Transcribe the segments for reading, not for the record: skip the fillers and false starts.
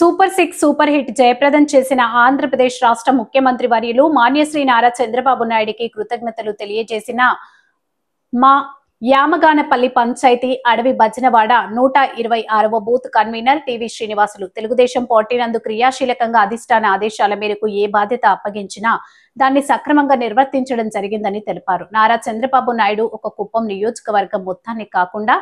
Super 6 super hit జయప్రదం చేసిన ఆంధ్రప్రదేశ్ రాష్ట్ర ముఖ్యమంత్రి వర్యులు మాన్యశ్రీ నారా చంద్రబాబు నాయుడికి కృతజ్ఞతలు తెలియజేసిన మా యామగానపల్లి పంచాయతీ అడవి భజనవాడ 126వ booth convener TV Srinivasulu Telugu Desam party నందు క్రియాశీలకంగా అధిష్టాన ఆదేశాల మేరకు ఏ బాధ్యత అప్పగించినా దాన్ని సక్రమంగా నిర్వర్తించడం జరిగిందని తెలిపారు. నారా చంద్రబాబు నాయుడు ఒక కుప్పం నియోజకవర్గం మొత్తాన్ని కాకుండా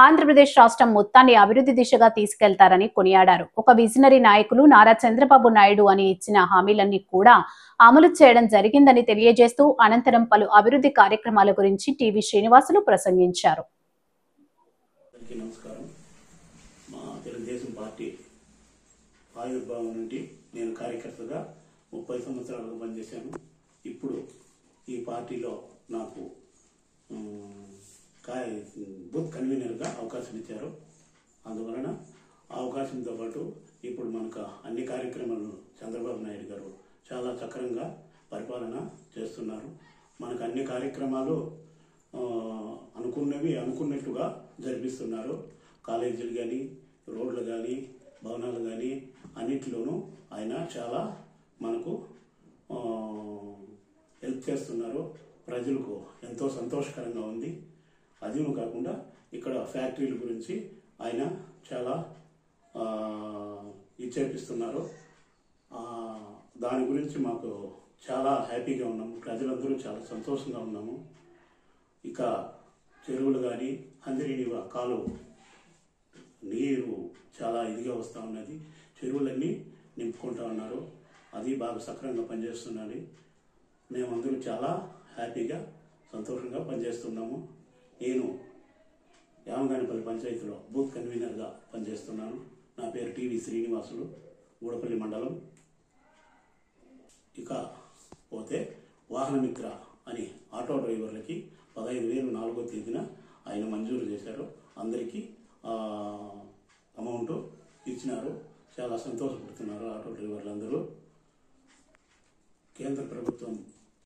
ఆంధ్రప్రదేశ్ రాష్ట్రం మొత్తాన్ని అభివృద్ధి దిశగా తీసుకెళ్తారని కొనియాడారు. ఒక విజనరీ నాయకులు నారా చంద్రబాబు నాయుడు అని ఇచ్చిన హామీలన్నీ కూడా అమలు చేయడం జరిగిందని తెలియజేస్తూ అనంతరం పలు అభివృద్ధి కార్యక్రమాల గురించి టీవీ శ్రీనివాసులు ప్రసంగించారు. నమస్కారం. మా తెలుగుదేశం పార్టీ ఆవిర్భావం నుండి నేను కార్యకర్తగా 30 సంవత్సరాలుగా పనిచేశాను. ఇప్పుడు ఈ పార్టీలో నాకు బూత్ కన్వీనర్గా అవకాశం ఇచ్చారు. అందువలన ఆ అవకాశంతో పాటు ఇప్పుడు మనకు అన్ని కార్యక్రమాలను చంద్రబాబు నాయుడు గారు చాలా చక్కరంగా పరిపాలన చేస్తున్నారు. మనకు అన్ని కార్యక్రమాలు అనుకున్నట్టుగా జరిపిస్తున్నారు. కాలేజీలు కానీ, రోడ్లు కానీ, భవనాలు కానీ అన్నింటిలోనూ ఆయన చాలా మనకు హెల్ప్ చేస్తున్నారు. ప్రజలకు ఎంతో సంతోషకరంగా ఉంది. అదిను కాకుండా ఇక్కడ ఫ్యాక్టరీల గురించి ఆయన చాలా ఇచ్చేపిస్తున్నారు. దాని గురించి మాకు చాలా హ్యాపీగా ఉన్నాము. ప్రజలందరూ చాలా సంతోషంగా ఉన్నాము. ఇక చెరువులు కానీ అందరినీ కాలు నీరు చాలా ఇదిగా వస్తూ ఉన్నది. చెరువులన్నీ నింపుకుంటూ ఉన్నారు. అది బాగా సక్రమంగా పనిచేస్తున్నది. మేమందరూ చాలా హ్యాపీగా సంతోషంగా పనిచేస్తున్నాము. నేను యామగానపల్లి పంచాయతీలో బూత్ కన్వీనర్గా పనిచేస్తున్నాను. నా పేరు టీవీ శ్రీనివాసులు, గూడపల్లి మండలం. ఇక పోతే వాహనమిత్ర అని ఆటో డ్రైవర్లకి 15,000 4వ తేదీన ఆయన మంజూరు చేశారు. అందరికీ అమౌంట్ ఇచ్చినారు. చాలా సంతోషపడుతున్నారు ఆటో డ్రైవర్లు అందరూ. కేంద్ర ప్రభుత్వం